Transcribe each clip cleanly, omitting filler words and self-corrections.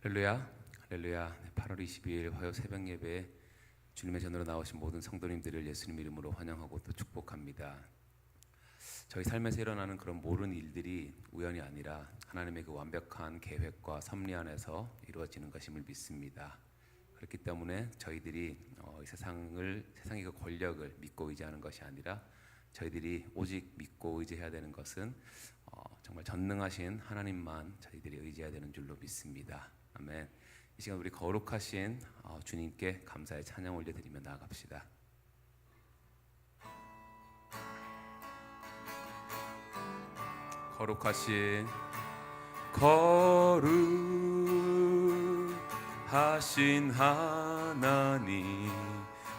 할렐루야, 할렐루야. 8월 22일 화요 새벽 예배에 주님의 전으로 나오신 모든 성도님들을 예수님 이름으로 환영하고 또 축복합니다. 저희 삶에서 일어나는 그런 모든 일들이 우연이 아니라 하나님의 그 완벽한 계획과 섭리 안에서 이루어지는 것임을 믿습니다. 그렇기 때문에 저희들이 이 세상의 그 권력을 믿고 의지하는 것이 아니라 저희들이 오직 믿고 의지해야 되는 것은 정말 전능하신 하나님만 저희들이 의지해야 되는 줄로 믿습니다. 아멘. 이 시간 우리 거룩하신 주님께 감사의 찬양 올려드리며 나아갑시다. 거룩하신 하나님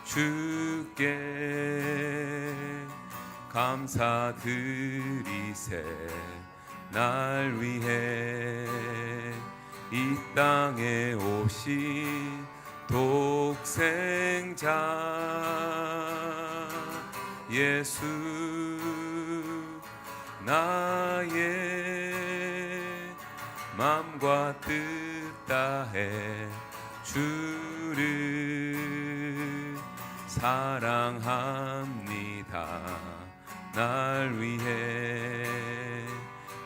주께 감사드리세. 날 위해 이 땅에 오신 독생자 예수, 나의 맘과 뜻 다해 주를 사랑합니다. 날 위해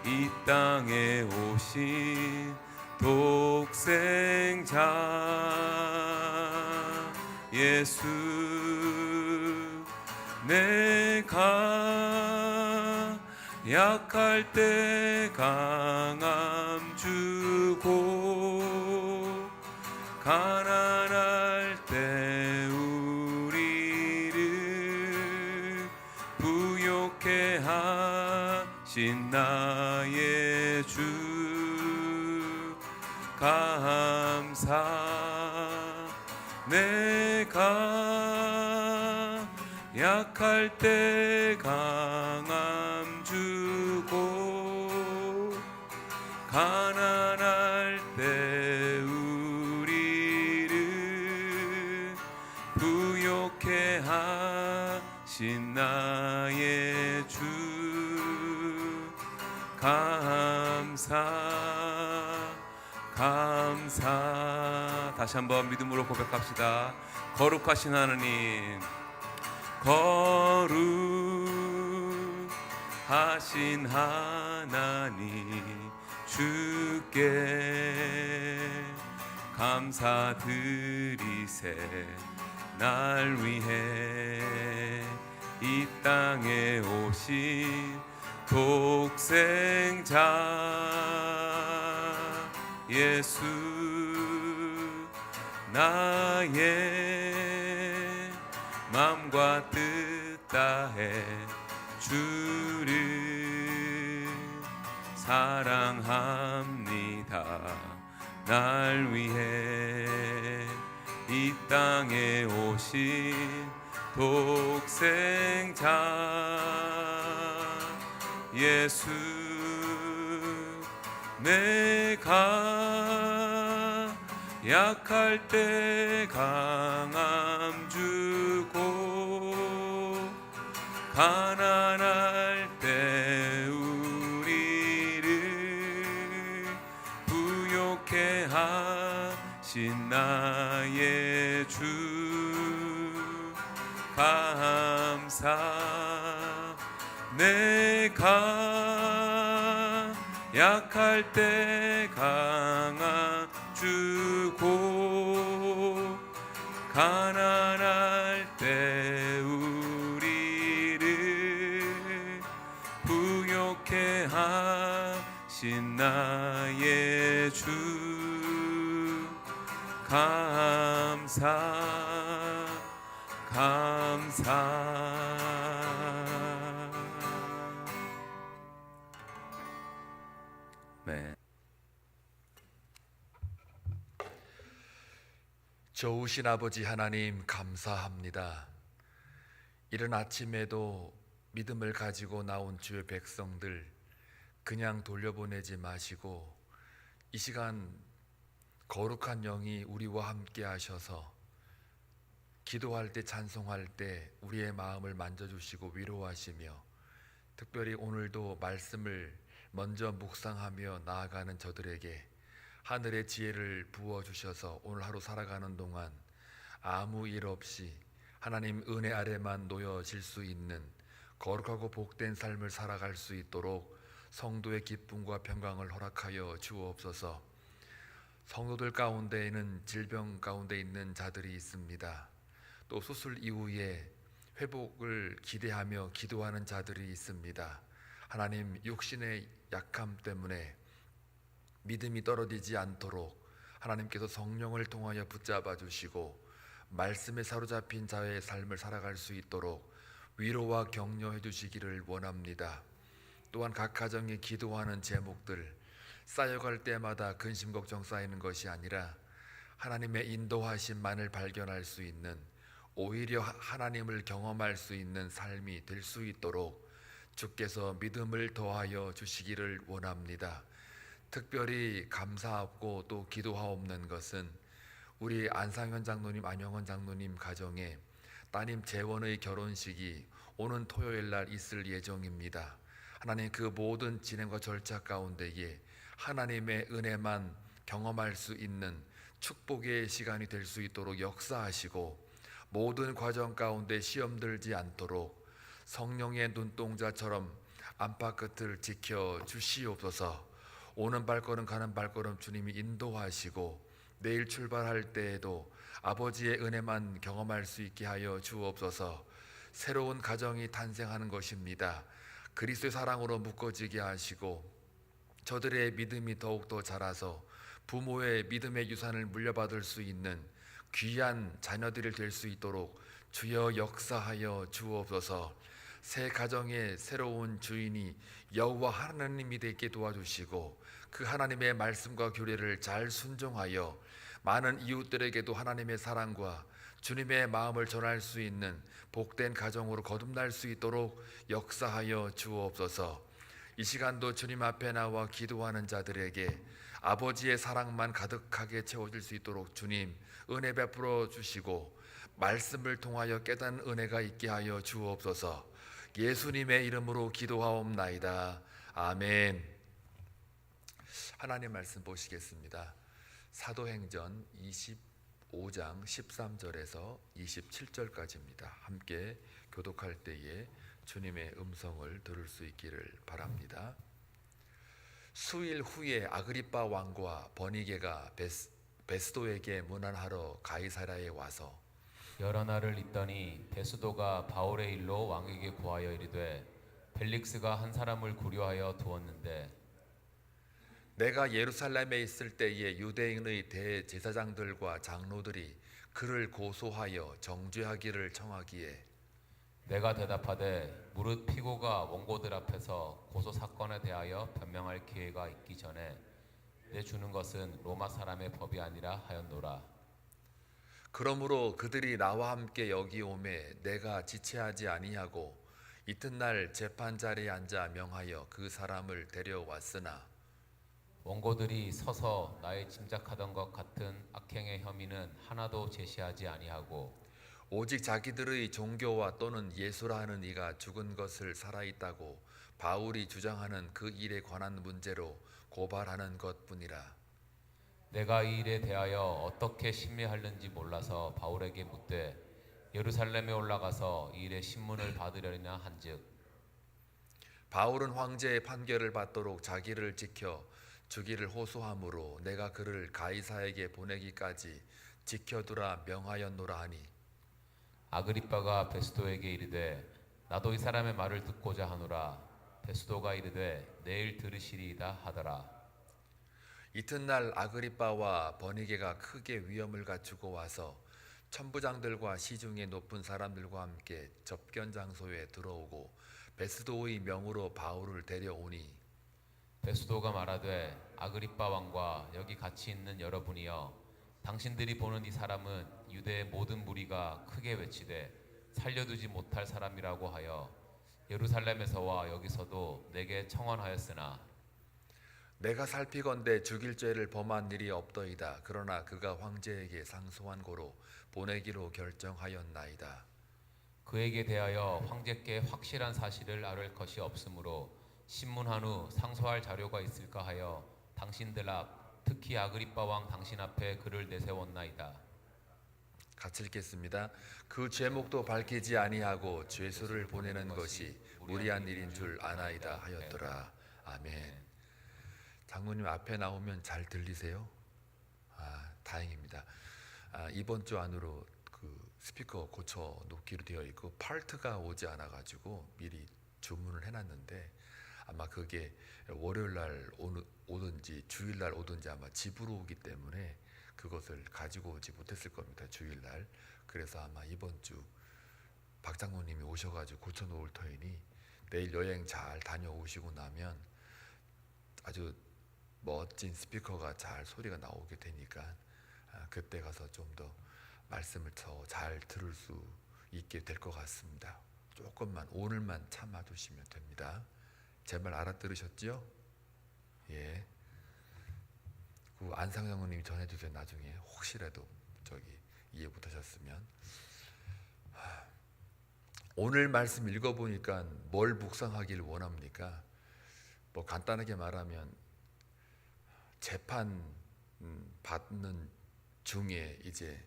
이 땅에 오신 독생자 예수, 내가 약할 때 강함 주고 가난할 때 우리를 부욕해 하신 나의 주 감사. 내가 약할 때 강함 주고 가난할 때 우리를 부욕해 하신 나의 주 감사. 다시 한번 믿음으로 고백합시다. 거룩하신 하나님, 거룩하신 하나님 주께 감사드리세. 날 위해 이 땅에 오신 독생자 예수, 나의 맘과 뜻 다해 주를 사랑합니다. 날 위해 이 땅에 오신 독생자 예수, 내가 약할 때 강함 주고 가난할 때 우리를 부욕해 하신 나의 주 감사. 내가 약할 때 강함 주고 가난할 때 우리를 부욕해 하신 나의 주 감사. 네. 좋으신 아버지 하나님 감사합니다. 이른 아침에도 믿음을 가지고 나온 주의 백성들 그냥 돌려보내지 마시고 이 시간 거룩한 영이 우리와 함께 하셔서 기도할 때 찬송할 때 우리의 마음을 만져주시고 위로하시며 특별히 오늘도 말씀을 먼저 묵상하며 나아가는 저들에게 하늘의 지혜를 부어 주셔서 오늘 하루 살아가는 동안 아무 일 없이 하나님 은혜 아래만 놓여질 수 있는 거룩하고 복된 삶을 살아갈 수 있도록 성도의 기쁨과 평강을 허락하여 주옵소서. 성도들 가운데에는 질병 가운데 있는 자들이 있습니다. 또 수술 이후에 회복을 기대하며 기도하는 자들이 있습니다. 하나님, 육신의 약함 때문에 믿음이 떨어지지 않도록 하나님께서 성령을 통하여 붙잡아 주시고 말씀에 사로잡힌 자의 삶을 살아갈 수 있도록 위로와 격려해 주시기를 원합니다. 또한 각 가정이 기도하는 제목들 쌓여갈 때마다 근심 걱정 쌓이는 것이 아니라 하나님의 인도하심만을 발견할 수 있는, 오히려 하나님을 경험할 수 있는 삶이 될 수 있도록 주께서 믿음을 더하여 주시기를 원합니다. 특별히 감사하고 또 기도하옵는 것은 우리 안상현 장로님, 안영원 장로님 가정에 따님 재원의 결혼식이 오는 토요일 날 있을 예정입니다. 하나님, 그 모든 진행과 절차 가운데에 하나님의 은혜만 경험할 수 있는 축복의 시간이 될 수 있도록 역사하시고, 모든 과정 가운데 시험 들지 않도록 성령의 눈동자처럼 안팎 끝을 지켜 주시옵소서. 오는 발걸음 가는 발걸음 주님이 인도하시고 내일 출발할 때에도 아버지의 은혜만 경험할 수 있게 하여 주옵소서. 새로운 가정이 탄생하는 것입니다. 그리스도의 사랑으로 묶어지게 하시고 저들의 믿음이 더욱더 자라서 부모의 믿음의 유산을 물려받을 수 있는 귀한 자녀들이 될 수 있도록 주여 역사하여 주옵소서. 새 가정의 새로운 주인이 여호와 하나님이 되게 도와주시고 그 하나님의 말씀과 규례를 잘 순종하여 많은 이웃들에게도 하나님의 사랑과 주님의 마음을 전할 수 있는 복된 가정으로 거듭날 수 있도록 역사하여 주옵소서. 이 시간도 주님 앞에 나와 기도하는 자들에게 아버지의 사랑만 가득하게 채워질 수 있도록 주님 은혜 베풀어 주시고 말씀을 통하여 깨닫는 은혜가 있게 하여 주옵소서. 예수님의 이름으로 기도하옵나이다. 아멘. 하나님 말씀 보시겠습니다. 사도행전 25장 13절에서 27절까지입니다. 함께 교독할 때에 주님의 음성을 들을 수 있기를 바랍니다. 수일 후에 아그리빠 왕과 버니게가 베스도에게 문안하러 가이사랴에 와서 여러 날을 있더니 베스도가 바울의 일로 왕에게 구하여 이르되 벨릭스가 한 사람을 구려하여 두었는데 내가 예루살렘에 있을 때에 유대인의 대제사장들과 장로들이 그를 고소하여 정죄하기를 청하기에 내가 대답하되 무릇 피고가 원고들 앞에서 고소 사건에 대하여 변명할 기회가 있기 전에 내 주는 것은 로마 사람의 법이 아니라 하였노라. 그러므로 그들이 나와 함께 여기 오매 내가 지체하지 아니하고 이튿날 재판 자리에 앉아 명하여 그 사람을 데려왔으나 원고들이 서서 나의 짐작하던 것 같은 악행의 혐의는 하나도 제시하지 아니하고 오직 자기들의 종교와 또는 예수라 하는 이가 죽은 것을 살아있다고 바울이 주장하는 그 일에 관한 문제로 고발하는 것뿐이라. 내가 이 일에 대하여 어떻게 심리하는지 몰라서 바울에게 묻되 예루살렘에 올라가서 이 일의 신문을 받으려니나 한즉 바울은 황제의 판결을 받도록 자기를 지켜 주기를 호소하므로 내가 그를 가이사에게 보내기까지 지켜두라 명하였노라 하니 아그리빠가 베스도에게 이르되 나도 이 사람의 말을 듣고자 하노라. 베스도가 이르되 내일 들으시리이다 하더라. 이튿날 아그리빠와 버니게가 크게 위험을 갖추고 와서 천부장들과 시중의 높은 사람들과 함께 접견 장소에 들어오고 베스도의 명으로 바울을 데려오니 베스도가 말하되 아그리빠 왕과 여기 같이 있는 여러분이여 당신들이 보는 이 사람은 유대의 모든 무리가 크게 외치되 살려두지 못할 사람이라고 하여 예루살렘에서와 여기서도 내게 청원하였으나 내가 살피건대 죽일 죄를 범한 일이 없더이다. 그러나 그가 황제에게 상소한 고로 보내기로 결정하였나이다. 그에게 대하여 황제께 확실한 사실을 알을 것이 없으므로 신문한 후 상소할 자료가 있을까 하여 당신들 앞 특히 아그리빠 왕 당신 앞에 그를 내세웠나이다. 같이 읽겠습니다. 그 제목도 밝히지 아니하고 죄수를 보내는 것이 무리한 일인 줄 아나이다 하였더라. 아멘. 장로님 앞에 나오면 잘 들리세요? 다행입니다. 이번 주 안으로 그 스피커 고쳐 놓기로 되어 있고 파트가 오지 않아 가지고 미리 주문을 해놨는데 아마 그게 월요일 날 오든지 주일 날 오든지 아마 집으로 오기 때문에 그것을 가지고 오지 못했을 겁니다. 주일 날. 그래서 아마 이번 주 박 장로님이 오셔가지고 고쳐 놓을 터이니 내일 여행 잘 다녀오시고 나면 아주 멋진 스피커가 잘 소리가 나오게 되니까 그때 가서 좀 더 말씀을 더 잘 들을 수 있게 될 것 같습니다. 조금만 오늘만 참아주시면 됩니다. 제 말 알아들으셨죠? 예. 그 안상영님 전해주세요. 나중에 혹시라도 이해 못하셨으면. 오늘 말씀 읽어보니까 뭘 묵상하길 원합니까? 뭐 간단하게 말하면 재판 받는 중에 이제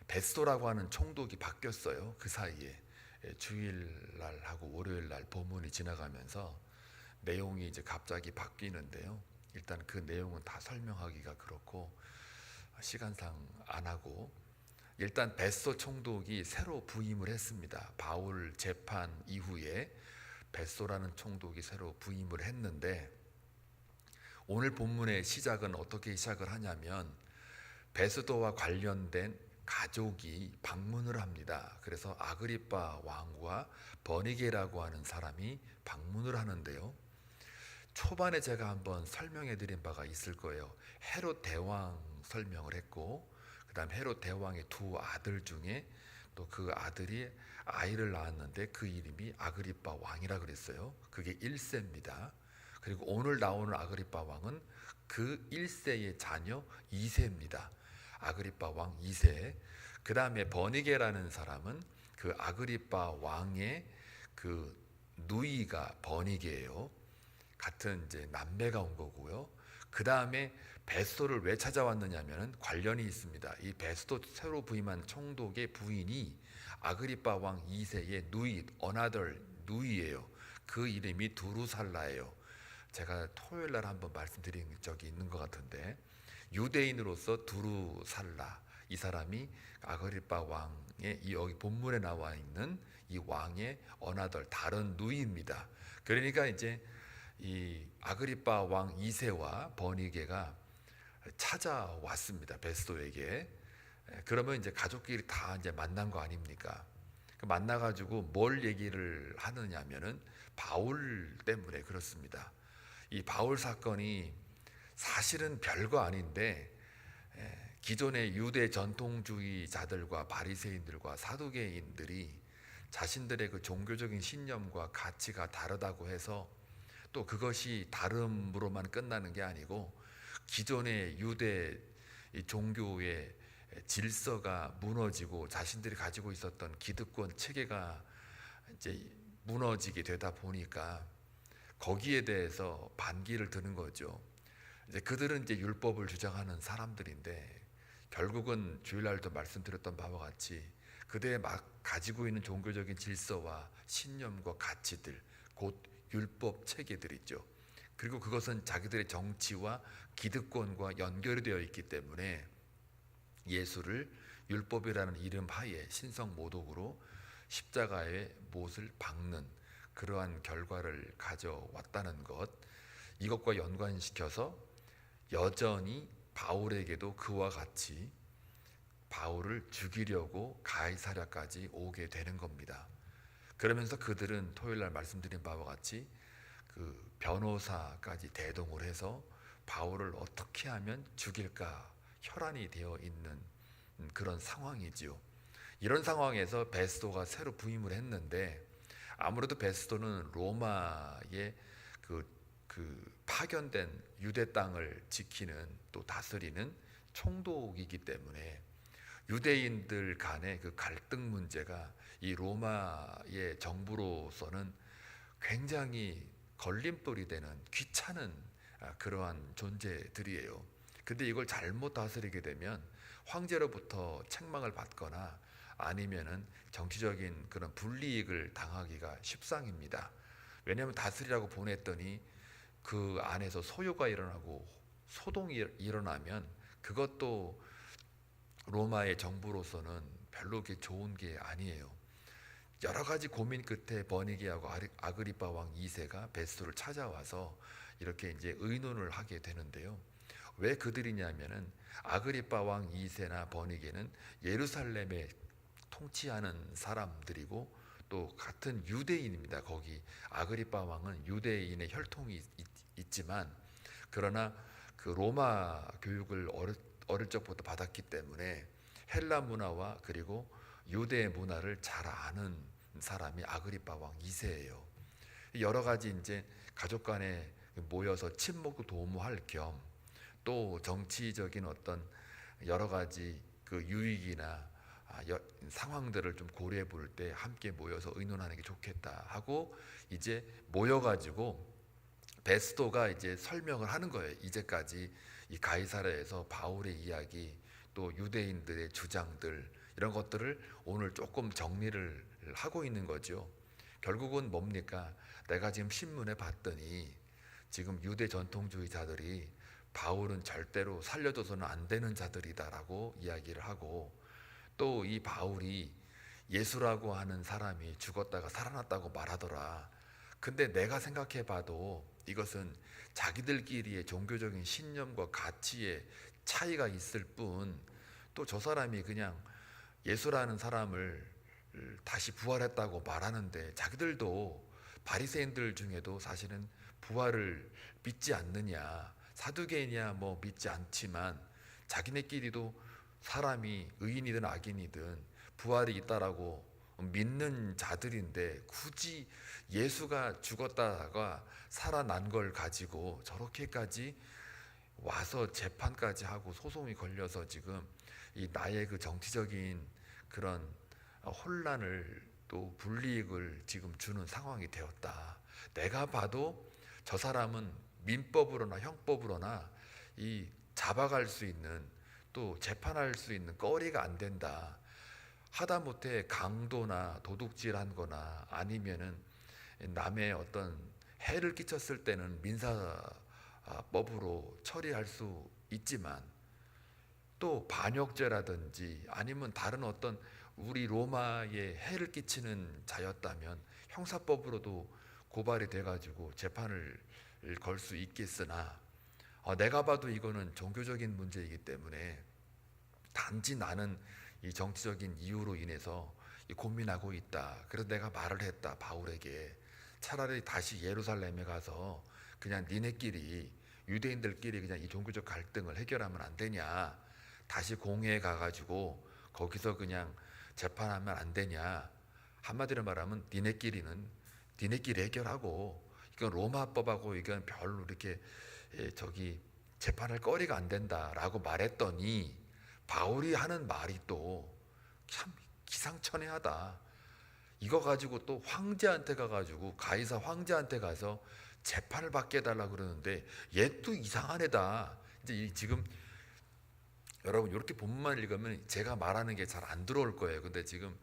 베스도라고 하는 총독이 바뀌었어요. 그 사이에 주일날하고 월요일날 본문이 지나가면서 내용이 이제 갑자기 바뀌는데요. 일단 그 내용은 다 설명하기가 그렇고 시간상 안 하고 일단 베스도 총독이 새로 부임을 했습니다. 바울 재판 이후에 베스도라는 총독이 새로 부임을 했는데 오늘 본문의 시작은 어떻게 시작을 하냐면 베스도와 관련된 가족이 방문을 합니다. 그래서 아그리빠 왕과 버니게라고 하는 사람이 방문을 하는데요. 초반에 제가 한번 설명해 드린 바가 있을 거예요. 헤롯 대왕 설명을 했고 그 다음 헤롯 대왕의 두 아들 중에 또 그 아들이 아이를 낳았는데 그 이름이 아그리빠 왕이라 그랬어요. 그게 1세입니다. 그리고 오늘 나오는 아그리빠 왕은 그 1세의 자녀 2세입니다. 아그리빠 왕 2세. 그 다음에 버니게라는 사람은 그 아그리빠 왕의 그 누이가 버니게예요. 같은 이제 남매가 온 거고요. 그 다음에 베스도를 왜 찾아왔느냐면은 관련이 있습니다. 이 베스도 새로 부임한 총독의 부인이 아그리빠 왕 2세의 누이, 어나덜 누이예요. 그 이름이 두루살라예요. 제가 토요일 날 한번 말씀드린 적이 있는 것 같은데 유대인으로서 두루살라 이 사람이 아그리빠 왕의 이 여기 본문에 나와 있는 이 왕의 어나덜 다른 누이입니다. 그러니까 이제 이 아그리빠 왕 2세와 버니게가 찾아왔습니다. 베스도에게. 그러면 이제 가족끼리 다 이제 만난 거 아닙니까? 만나가지고 뭘 얘기를 하느냐면은 바울 때문에 그렇습니다. 이 바울 사건이 사실은 별거 아닌데 기존의 유대 전통주의자들과 바리새인들과 사두개인들이 자신들의 그 종교적인 신념과 가치가 다르다고 해서 또 그것이 다름으로만 끝나는 게 아니고 기존의 유대 종교의 질서가 무너지고 자신들이 가지고 있었던 기득권 체계가 이제 무너지게 되다 보니까 거기에 대해서 반기를 드는 거죠. 이제 그들은 이제 율법을 주장하는 사람들인데 결국은 주일날도 말씀드렸던 바와 같이 그들의 막 가지고 있는 종교적인 질서와 신념과 가치들 곧 율법 체계들이죠. 그리고 그것은 자기들의 정치와 기득권과 연결이 되어 있기 때문에 예수를 율법이라는 이름 하에 신성 모독으로 십자가에 못을 박는 그러한 결과를 가져왔다는 것, 이것과 연관시켜서 여전히 바울에게도 그와 같이 바울을 죽이려고 가이사랴까지 오게 되는 겁니다. 그러면서 그들은 토요일날 말씀드린 바와 같이 그 변호사까지 대동을 해서 바울을 어떻게 하면 죽일까 혈안이 되어 있는 그런 상황이지요. 이런 상황에서 베스도가 새로 부임을 했는데 아무래도 베스도는 로마의 그 파견된 유대 땅을 지키는 또 다스리는 총독이기 때문에 유대인들 간의 그 갈등 문제가 이 로마의 정부로서는 굉장히 걸림돌이 되는 귀찮은 그러한 존재들이에요. 근데 이걸 잘못 다스리게 되면 황제로부터 책망을 받거나 아니면은 정치적인 그런 불이익을 당하기가 십상입니다. 왜냐하면 다스리라고 보냈더니 그 안에서 소요가 일어나고 소동이 일어나면 그것도 로마의 정부로서는 별로 그렇게 좋은 게 아니에요. 여러 가지 고민 끝에 버니게하고 아그리파 왕 2세가 베스토를 찾아와서 이렇게 이제 의논을 하게 되는데요. 왜 그들이냐면은 아그리파 왕 2세나 버니게는 예루살렘에 통치하는 사람들이고 또 같은 유대인입니다. 거기 아그리파 왕은 유대인의 혈통이 있지만 그러나 그 로마 교육을 어릴 적부터 받았기 때문에 헬라 문화와 그리고 유대 문화를 잘 아는 사람이 아그리파 왕 2세예요. 여러 가지 이제 가족 간에 모여서 친목 도모할 겸 또 정치적인 어떤 여러 가지 그 유익이나 상황들을 좀 고려해 볼 때 함께 모여서 의논하는 게 좋겠다 하고 이제 모여가지고 베스토가 이제 설명을 하는 거예요. 이제까지 이 가이사랴에서 바울의 이야기 또 유대인들의 주장들 이런 것들을 오늘 조금 정리를 하고 있는 거죠. 결국은 뭡니까? 내가 지금 신문에 봤더니 지금 유대 전통주의자들이 바울은 절대로 살려줘서는 안 되는 자들이다라고 이야기를 하고 또 이 바울이 예수라고 하는 사람이 죽었다가 살아났다고 말하더라. 근데 내가 생각해 봐도 이것은 자기들끼리의 종교적인 신념과 가치의 차이가 있을 뿐 또 저 사람이 그냥 예수라는 사람을 다시 부활했다고 말하는데 자기들도 바리새인들 중에도 사실은 부활을 믿지 않느냐 사두개인이야 뭐 믿지 않지만 자기네끼리도 사람이 의인이든 악인이든 부활이 있다라고 믿는 자들인데 굳이 예수가 죽었다가 살아난 걸 가지고 저렇게까지 와서 재판까지 하고 소송이 걸려서 지금 이 나의 그 정치적인 그런 혼란을 또 불이익을 지금 주는 상황이 되었다. 내가 봐도 저 사람은 민법으로나 형법으로나 이 잡아갈 수 있는 또 재판할 수 있는 거리가 안 된다. 하다못해 강도나 도둑질한 거나 아니면은 남의 어떤 해를 끼쳤을 때는 민사법으로 처리할 수 있지만 또 반역죄라든지 아니면 다른 어떤 우리 로마에 해를 끼치는 자였다면 형사법으로도 고발이 돼가지고 재판을 걸 수 있겠으나 내가 봐도 이거는 종교적인 문제이기 때문에 단지 나는 이 정치적인 이유로 인해서 고민하고 있다. 그래서 내가 말을 했다. 바울에게 차라리 다시 예루살렘에 가서 그냥 니네끼리 유대인들끼리 그냥 이 종교적 갈등을 해결하면 안 되냐. 다시 공회에 가가지고 거기서 그냥 재판하면 안 되냐. 한마디로 말하면 니네끼리는 니네끼리 해결하고 이건 로마법하고 이건 별로 이렇게 재판할 거리가 안 된다라고 말했더니 바울이 하는 말이 또 참 기상천외하다. 이거 가지고 또 황제한테 가가지고 가이사 황제한테 가서 재판을 받게 해달라 그러는데 얘 또 이상한 애다. 이제 지금 여러분 이렇게 본문만 읽으면 제가 말하는 게 잘 안 들어올 거예요. 근데 지금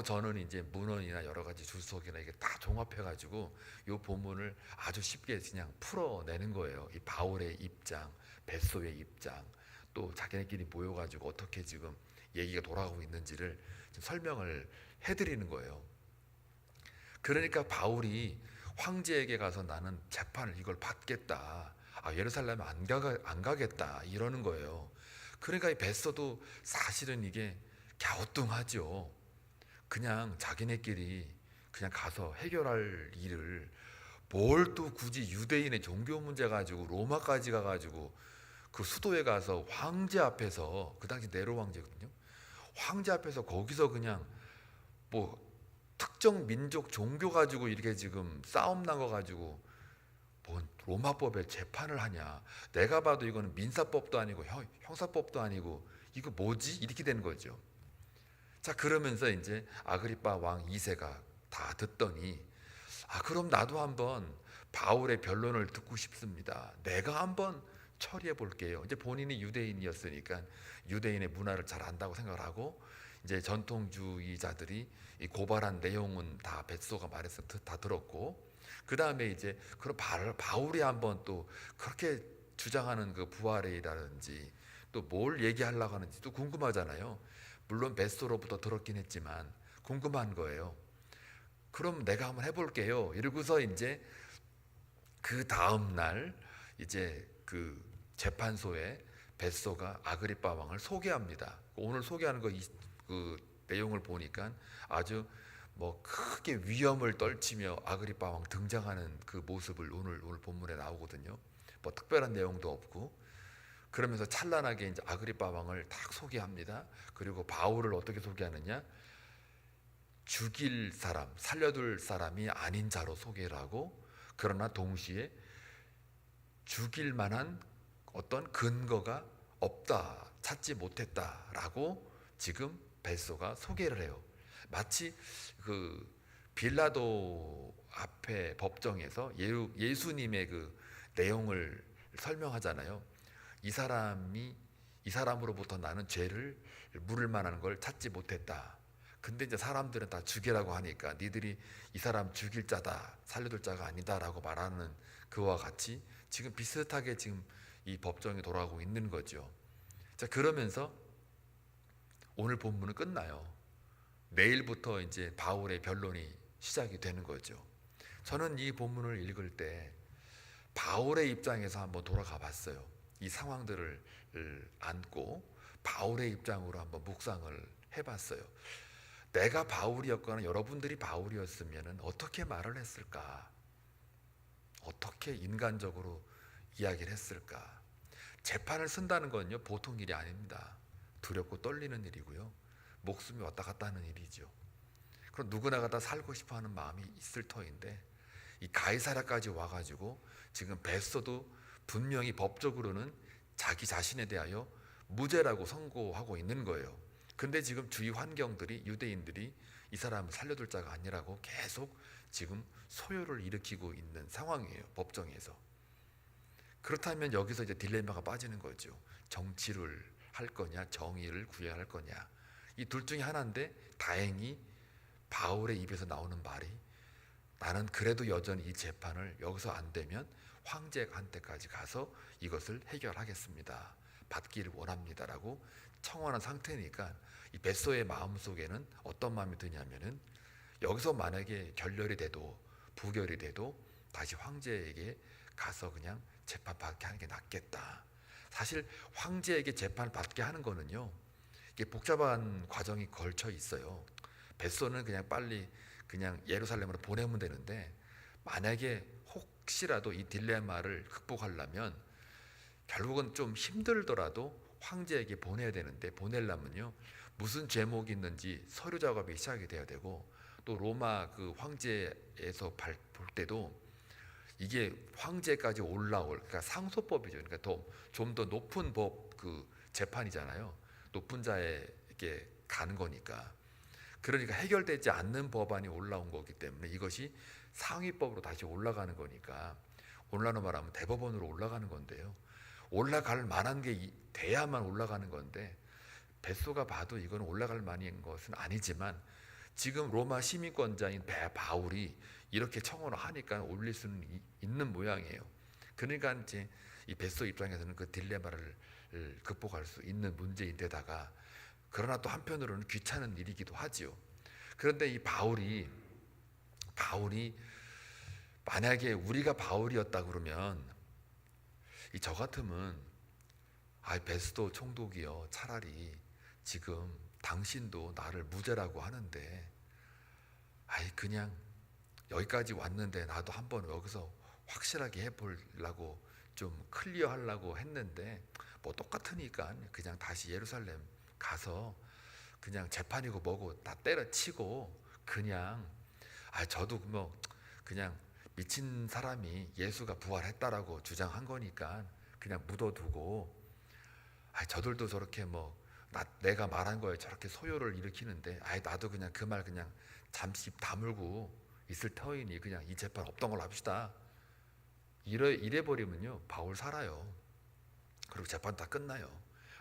저는 이제 문헌이나 여러 가지 주석이나 이게 다 종합해가지고 이 본문을 아주 쉽게 그냥 풀어내는 거예요. 이 바울의 입장, 베소의 입장, 또 자기네끼리 모여가지고 어떻게 지금 얘기가 돌아가고 있는지를 좀 설명을 해드리는 거예요. 그러니까 바울이 황제에게 가서 나는 재판을 이걸 받겠다. 예루살렘에 안 가겠다. 이러는 거예요. 그러니까 이 베소도 사실은 이게 갸우뚱하죠. 그냥 자기네끼리 그냥 가서 해결할 일을 뭘 또 굳이 유대인의 종교 문제 가지고 로마까지 가가지고 그 수도에 가서 황제 앞에서 그 당시 네로 황제거든요. 황제 앞에서 거기서 그냥 뭐 특정 민족 종교 가지고 이렇게 지금 싸움 난 거 가지고 뭔 로마법에 재판을 하냐. 내가 봐도 이거는 민사법도 아니고 형사법도 아니고 이거 뭐지? 이렇게 되는 거죠. 자, 그러면서 이제 아그리파 왕 2세가 다 듣더니 그럼 나도 한번 바울의 변론을 듣고 싶습니다. 내가 한번 처리해 볼게요. 이제 본인이 유대인이었으니까 유대인의 문화를 잘 안다고 생각을 하고, 이제 전통주의자들이 이 고발한 내용은 다 베소가 말해서 다 들었고, 그 다음에 이제 그런 바울이 한번 또 그렇게 주장하는 그 부활이라든지 또 뭘 얘기하려고 하는지 또 궁금하잖아요. 물론 베소로부터 들었긴 했지만 궁금한 거예요. 그럼 내가 한번 해볼게요. 이러고서 이제 그 다음 날 이제 그 재판소에 베소가 아그리빠 왕을 소개합니다. 오늘 소개하는 그 내용을 보니까 아주 뭐 크게 위험을 떨치며 아그리빠 왕 등장하는 그 모습을 오늘 본문에 나오거든요. 뭐 특별한 내용도 없고, 그러면서 찬란하게 이제 아그리빠 왕을 딱 소개합니다. 그리고 바울을 어떻게 소개하느냐? 죽일 사람, 살려둘 사람이 아닌 자로 소개를 하고, 그러나 동시에 죽일 만한 어떤 근거가 없다, 찾지 못했다라고 지금 베소가 소개를 해요. 마치 그 빌라도 앞에 법정에서 예수님의 그 내용을 설명하잖아요. 이 사람으로부터 나는 죄를 물을 만한 걸 찾지 못했다. 근데 이제 사람들은 다 죽이라고 하니까 니들이 이 사람 죽일 자다, 살려둘 자가 아니다라고 말하는 그와 같이 지금 비슷하게 지금 이 법정이 돌아가고 있는 거죠. 자, 그러면서 오늘 본문은 끝나요. 내일부터 이제 바울의 변론이 시작이 되는 거죠. 저는 이 본문을 읽을 때 바울의 입장에서 한번 돌아가 봤어요. 이 상황들을 안고 바울의 입장으로 한번 묵상을 해봤어요. 내가 바울이었거나 여러분들이 바울이었으면 어떻게 말을 했을까? 어떻게 인간적으로 이야기를 했을까? 재판을 쓴다는 건요, 보통 일이 아닙니다. 두렵고 떨리는 일이고요, 목숨이 왔다 갔다 하는 일이죠. 그럼 누구나가 다 살고 싶어하는 마음이 있을 터인데, 이 가이사랴까지 와가지고 지금 베소도 분명히 법적으로는 자기 자신에 대하여 무죄라고 선고하고 있는 거예요. 근데 지금 주위 환경들이, 유대인들이 이 사람을 살려둘 자가 아니라고 계속 지금 소요를 일으키고 있는 상황이에요, 법정에서. 그렇다면 여기서 이제 딜레마가 빠지는 거죠. 정치를 할 거냐, 정의를 구해야 할 거냐. 이 둘 중에 하나인데, 다행히 바울의 입에서 나오는 말이 나는 그래도 여전히 이 재판을 여기서 안 되면 황제한테까지 가서 이것을 해결하겠습니다, 받기를 원합니다라고 청원한 상태니까, 이 베소의 마음속에는 어떤 마음이 드냐면은 여기서 만약에 결렬이 돼도 부결이 돼도 다시 황제에게 가서 그냥 재판 받게 하는 게 낫겠다. 사실 황제에게 재판 받게 하는 거는요, 이게 복잡한 과정이 걸쳐 있어요. 베소는 그냥 빨리 그냥 예루살렘으로 보내면 되는데, 만약에 혹시라도 이 딜레마를 극복하려면 결국은 좀 힘들더라도 황제에게 보내야 되는데, 보내려면요 무슨 제목이 있는지 서류 작업이 시작이 돼야 되고, 또 로마 그 황제에서 볼 때도 이게 황제까지 올라올, 그러니까 상소법이죠. 그러니까 좀 더 높은 법 그 재판이잖아요. 높은 자에게 가는 거니까. 그러니까 해결되지 않는 법안이 올라온 거기 때문에 이것이 상위법으로 다시 올라가는 거니까, 오늘날로 말하면 대법원으로 올라가는 건데요, 올라갈 만한 게 돼야만 올라가는 건데, 베소가 봐도 이건 올라갈 만한 것은 아니지만 지금 로마 시민권자인 바울이 이렇게 청원을 하니까 올릴 수는 있는 모양이에요. 그러니까 이제 이 베소 입장에서는 그 딜레마를 극복할 수 있는 문제인데다가, 그러나 또 한편으로는 귀찮은 일이기도 하지요. 그런데 이 바울이 만약에 우리가 바울이었다 그러면, 저 같으면 베스도 총독이요, 차라리 지금 당신도 나를 무죄라고 하는데 그냥 여기까지 왔는데 나도 한번 여기서 확실하게 해보려고 좀 클리어하려고 했는데 뭐 똑같으니까 그냥 다시 예루살렘 가서 그냥 재판이고 뭐고 다 때려치고 그냥 저도 뭐 그냥 미친 사람이 예수가 부활했다라고 주장한 거니까 그냥 묻어두고, 저들도 저렇게 뭐 내가 말한 거에 저렇게 소요를 일으키는데 나도 그냥 그 말 그냥 잠시 다물고 있을 터이니 그냥 이 재판 없던 걸로 합시다. 이래 버리면요 바울 살아요. 그리고 재판 다 끝나요.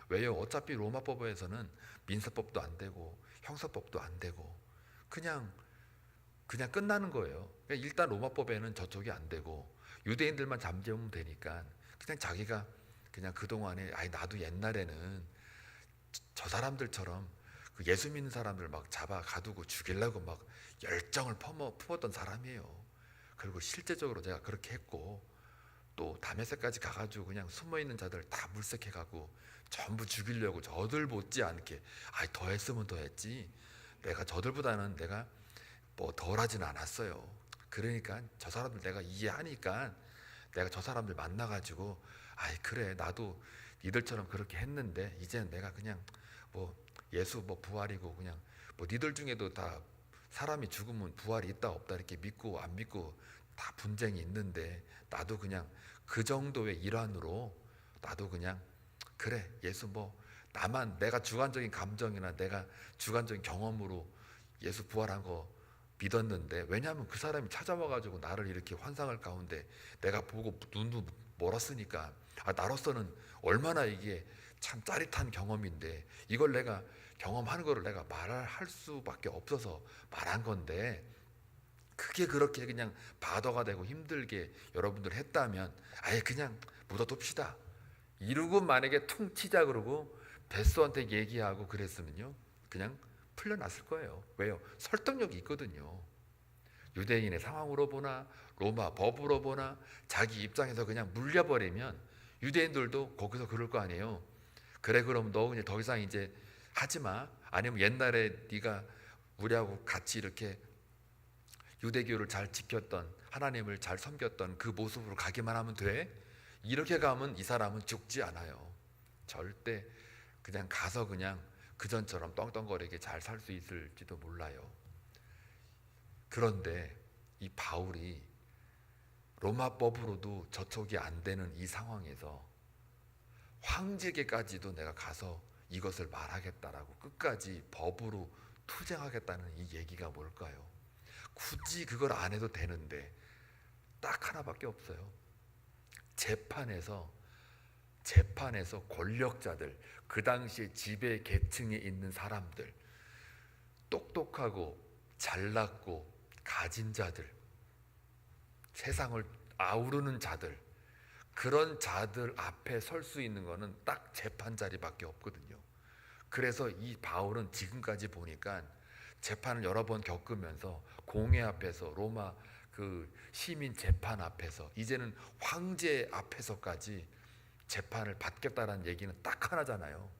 왜요? 어차피 로마법에서는 민사법도 안 되고 형사법도 안 되고 그냥 끝나는 거예요. 그러니까 일단 로마법에는 저쪽이 안 되고 유대인들만 잠재우면 되니까 그냥 자기가 그냥 그동안에 아니 나도 옛날에는 저 사람들처럼 그 예수 믿는 사람들 막 잡아 가두고 죽이려고 막 열정을 품었던 사람이에요. 그리고 실제적으로 제가 그렇게 했고 또 다메섹까지 가가지고 그냥 숨어있는 자들 다 물색해가고 전부 죽이려고 저들 못지않게 아이 더 했으면 더 했지 내가 저들보다는 내가 뭐 덜하진 않았어요. 그러니까 저 사람들 내가 이해하니까 내가 저 사람들 만나가지고 아이 그래 나도 니들처럼 그렇게 했는데 이제는 내가 그냥 뭐 예수 뭐 부활이고 그냥 뭐 니들 중에도 다 사람이 죽으면 부활이 있다 없다 이렇게 믿고 안 믿고 다 분쟁이 있는데 나도 그냥 그 정도의 일환으로 나도 그냥 그래 예수 뭐 나만 내가 주관적인 감정이나 내가 주관적인 경험으로 예수 부활한 거 믿었는데 왜냐하면 그 사람이 찾아와가지고 나를 이렇게 환상을 가운데 내가 보고 눈도 멀었으니까 나로서는 얼마나 이게 참 짜릿한 경험인데 이걸 내가 경험하는 거를 내가 말할 수밖에 없어서 말한 건데 그게 그렇게 그냥 바더가 되고 힘들게 여러분들 했다면 아예 그냥 묻어둡시다 이러고 만약에 퉁 치자 그러고 베스한테 얘기하고 그랬으면요 그냥 풀려났을 거예요. 왜요? 설득력이 있거든요. 유대인의 상황으로 보나 로마 법으로 보나 자기 입장에서 그냥 물려버리면 유대인들도 거기서 그럴 거 아니에요. 그래 그럼 너 그냥 더 이상 이제 하지 마. 아니면 옛날에 네가 우리하고 같이 이렇게 유대교를 잘 지켰던 하나님을 잘 섬겼던 그 모습으로 가기만 하면 돼. 이렇게 가면 이 사람은 죽지 않아요. 절대 그냥 가서 그냥 그전처럼 떵떵거리게 잘 살 수 있을지도 몰라요. 그런데 이 바울이 로마법으로도 저촉이 안 되는 이 상황에서 황제에게까지도 내가 가서 이것을 말하겠다라고 끝까지 법으로 투쟁하겠다는 이 얘기가 뭘까요? 굳이 그걸 안 해도 되는데 딱 하나밖에 없어요. 재판에서 권력자들, 그 당시에 지배 계층에 있는 사람들, 똑똑하고 잘났고 가진 자들, 세상을 아우르는 자들, 그런 자들 앞에 설 수 있는 거는 딱 재판 자리밖에 없거든요. 그래서 이 바울은 지금까지 보니까 재판을 여러 번 겪으면서 공회 앞에서 로마 그 시민 재판 앞에서 이제는 황제 앞에서까지 재판을 받겠다라는 얘기는 딱 하나잖아요.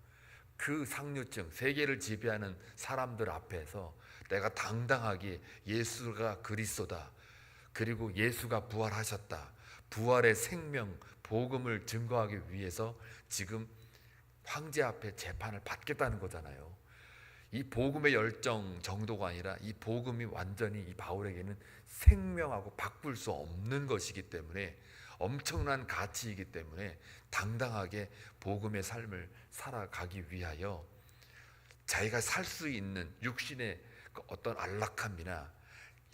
그 상류층 세계를 지배하는 사람들 앞에서 내가 당당하게 예수가 그리스도다 그리고 예수가 부활하셨다 부활의 생명 복음을 증거하기 위해서 지금 황제 앞에 재판을 받겠다는 거잖아요. 이 복음의 열정 정도가 아니라 이 복음이 완전히 이 바울에게는 생명하고 바꿀 수 없는 것이기 때문에 엄청난 가치이기 때문에 당당하게 복음의 삶을 살아가기 위하여 자기가 살 수 있는 육신의 어떤 안락함이나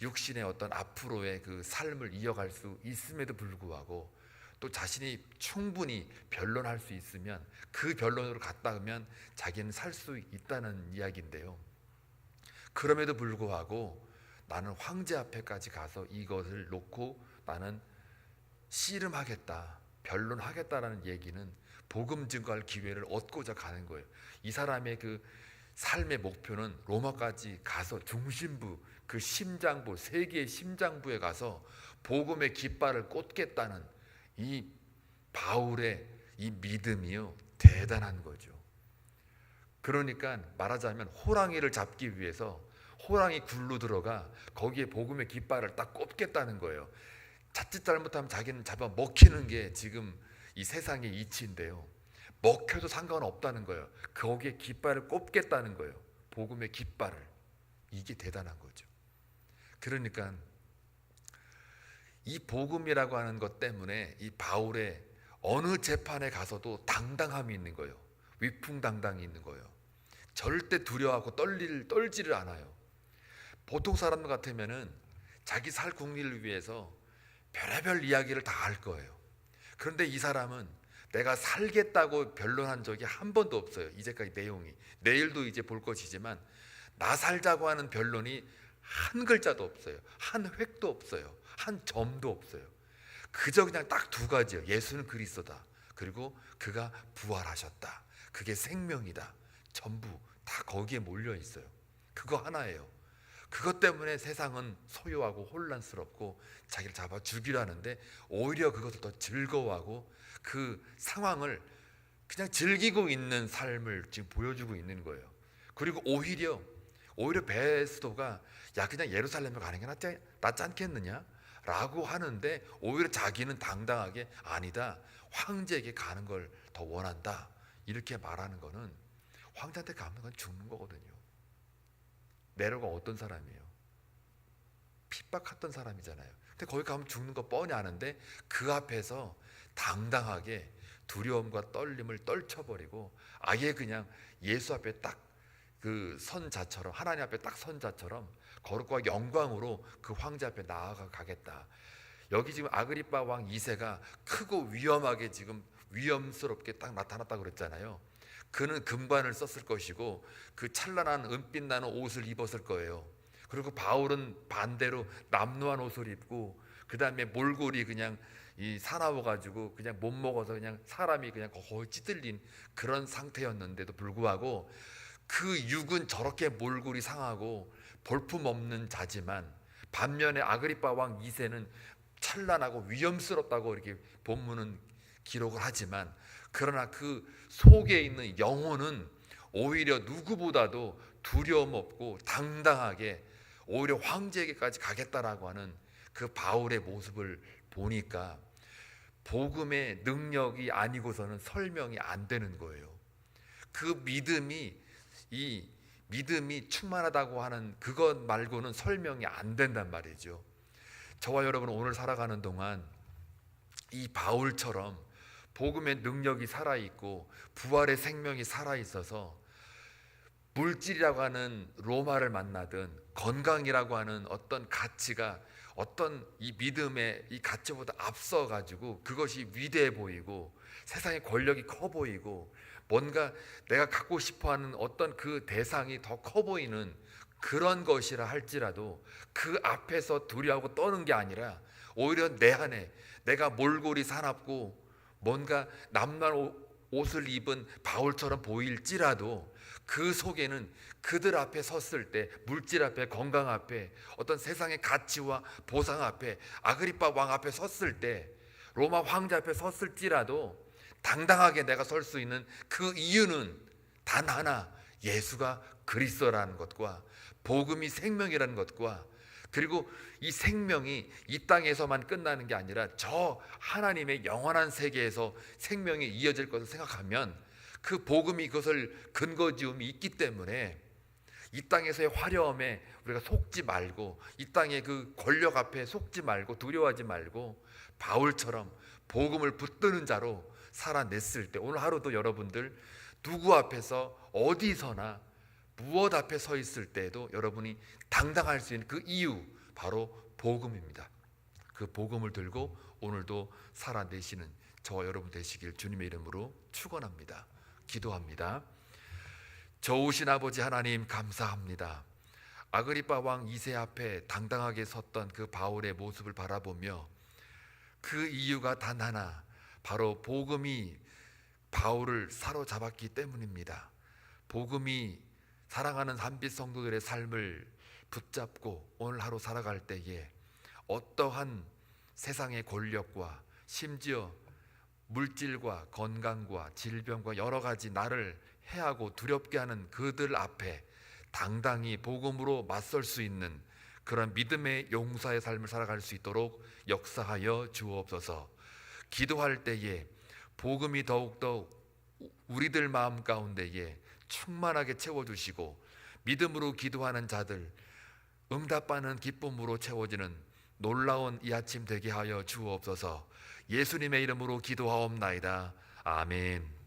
육신의 어떤 앞으로의 그 삶을 이어갈 수 있음에도 불구하고 또 자신이 충분히 변론할 수 있으면 그 변론으로 갔다 오면 자기는 살 수 있다는 이야기인데요. 그럼에도 불구하고 나는 황제 앞에까지 가서 이것을 놓고 나는 씨름하겠다, 변론하겠다라는 얘기는 복음 증거할 기회를 얻고자 가는 거예요. 이 사람의 그 삶의 목표는 로마까지 가서 중심부, 그 심장부, 세계의 심장부에 가서 복음의 깃발을 꽂겠다는 이 바울의 이 믿음이요 대단한 거죠. 그러니까 말하자면 호랑이를 잡기 위해서 호랑이 굴로 들어가 거기에 복음의 깃발을 딱 꽂겠다는 거예요. 자칫 잘못하면 자기는 잡아 먹히는 게 지금 이 세상의 이치인데요. 먹혀도 상관없다는 거예요. 거기에 깃발을 꼽겠다는 거예요. 복음의 깃발을. 이게 대단한 거죠. 그러니까 이 복음이라고 하는 것 때문에 이 바울의 어느 재판에 가서도 당당함이 있는 거예요. 위풍당당이 있는 거예요. 절대 두려워하고 떨지를 않아요. 보통 사람 같으면은 자기 살 국리를 위해서 별의별 이야기를 다 할 거예요. 그런데 이 사람은 내가 살겠다고 변론한 적이 한 번도 없어요. 이제까지 내용이. 내일도 이제 볼 것이지만 나 살자고 하는 변론이 한 글자도 없어요. 한 획도 없어요. 한 점도 없어요. 그저 그냥 딱 두 가지예요. 예수는 그리스도다. 그리고 그가 부활하셨다. 그게 생명이다. 전부 다 거기에 몰려 있어요. 그거 하나예요. 그것 때문에 세상은 소요하고 혼란스럽고 자기를 잡아 죽이려 하는데 오히려 그것을 더 즐거워하고 그 상황을 그냥 즐기고 있는 삶을 지금 보여주고 있는 거예요. 그리고 오히려 베스도가 야 그냥 예루살렘에 가는 게 낫지 않겠느냐 라고 하는데 오히려 자기는 당당하게 아니다, 황제에게 가는 걸 더 원한다 이렇게 말하는 거는 황제한테 가면 건 죽는 거거든요. 네로가 어떤 사람이에요? 핍박했던 사람이잖아요. 근데 거기 가면 죽는 거 뻔히 아는데 그 앞에서 당당하게 두려움과 떨림을 떨쳐버리고 아예 그냥 예수 앞에 딱 그 선자처럼, 하나님 앞에 딱 선자처럼 거룩과 영광으로 그 황제 앞에 나아가 가겠다. 여기 지금 아그리빠 왕 2세가 크고 위험하게 지금 위험스럽게 딱 나타났다고 그랬잖아요. 그는 금관을 썼을 것이고 그 찬란한 은빛 나는 옷을 입었을 거예요. 그리고 바울은 반대로 남루한 옷을 입고 그 다음에 몰골이 그냥 이 사나워 가지고 그냥 못 먹어서 그냥 사람이 그냥 거의 찌들린 그런 상태였는데도 불구하고 그 육은 저렇게 몰골이 상하고 볼품없는 자지만 반면에 아그리빠 왕 2세는 찬란하고 위험스럽다고 이렇게 본문은 기록을 하지만 그러나 그 속에 있는 영혼은 오히려 누구보다도 두려움 없고 당당하게 오히려 황제에게까지 가겠다라고 하는 그 바울의 모습을 보니까 복음의 능력이 아니고서는 설명이 안 되는 거예요. 그 이 믿음이 충만하다고 하는 그것 말고는 설명이 안 된단 말이죠. 저와 여러분은 오늘 살아가는 동안 이 바울처럼 복음의 능력이 살아있고 부활의 생명이 살아있어서 물질이라고 하는 로마를 만나든 건강이라고 하는 어떤 가치가 어떤 이 믿음의 이 가치보다 앞서가지고 그것이 위대해 보이고 세상의 권력이 커 보이고 뭔가 내가 갖고 싶어하는 어떤 그 대상이 더 커 보이는 그런 것이라 할지라도 그 앞에서 두려워하고 떠는 게 아니라 오히려 내 안에 내가 몰골이 사납고 뭔가 남날 옷을 입은 바울처럼 보일지라도 그 속에는 그들 앞에 섰을 때 물질 앞에 건강 앞에 어떤 세상의 가치와 보상 앞에 아그리빠 왕 앞에 섰을 때 로마 황제 앞에 섰을지라도 당당하게 내가 설 수 있는 그 이유는 단 하나, 예수가 그리스도라는 것과 복음이 생명이라는 것과 그리고 이 생명이 이 땅에서만 끝나는 게 아니라 저 하나님의 영원한 세계에서 생명이 이어질 것을 생각하면 그 복음이 그것을 근거지음이 있기 때문에 이 땅에서의 화려함에 우리가 속지 말고 이 땅의 그 권력 앞에 속지 말고 두려워하지 말고 바울처럼 복음을 붙드는 자로 살아냈을 때 오늘 하루도 여러분들 누구 앞에서 어디서나 무엇 앞에 서 있을 때에도 여러분이 당당할 수 있는 그 이유 바로 복음입니다. 그 복음을 들고 오늘도 살아내시는 저와 여러분 되시길 주님의 이름으로 축원합니다. 기도합니다. 좋으신 아버지 하나님 감사합니다. 아그리빠 왕 2세 앞에 당당하게 섰던 그 바울의 모습을 바라보며 그 이유가 단 하나 바로 복음이 바울을 사로잡았기 때문입니다. 복음이 사랑하는 한빛 성도들의 삶을 붙잡고 오늘 하루 살아갈 때에 어떠한 세상의 권력과 심지어 물질과 건강과 질병과 여러 가지 나를 해하고 두렵게 하는 그들 앞에 당당히 복음으로 맞설 수 있는 그런 믿음의 용사의 삶을 살아갈 수 있도록 역사하여 주옵소서. 기도할 때에 복음이 더욱더 우리들 마음 가운데에 충만하게 채워주시고 믿음으로 기도하는 자들 응답받는 기쁨으로 채워지는 놀라운 이 아침 되게 하여 주옵소서. 예수님의 이름으로 기도하옵나이다. 아멘.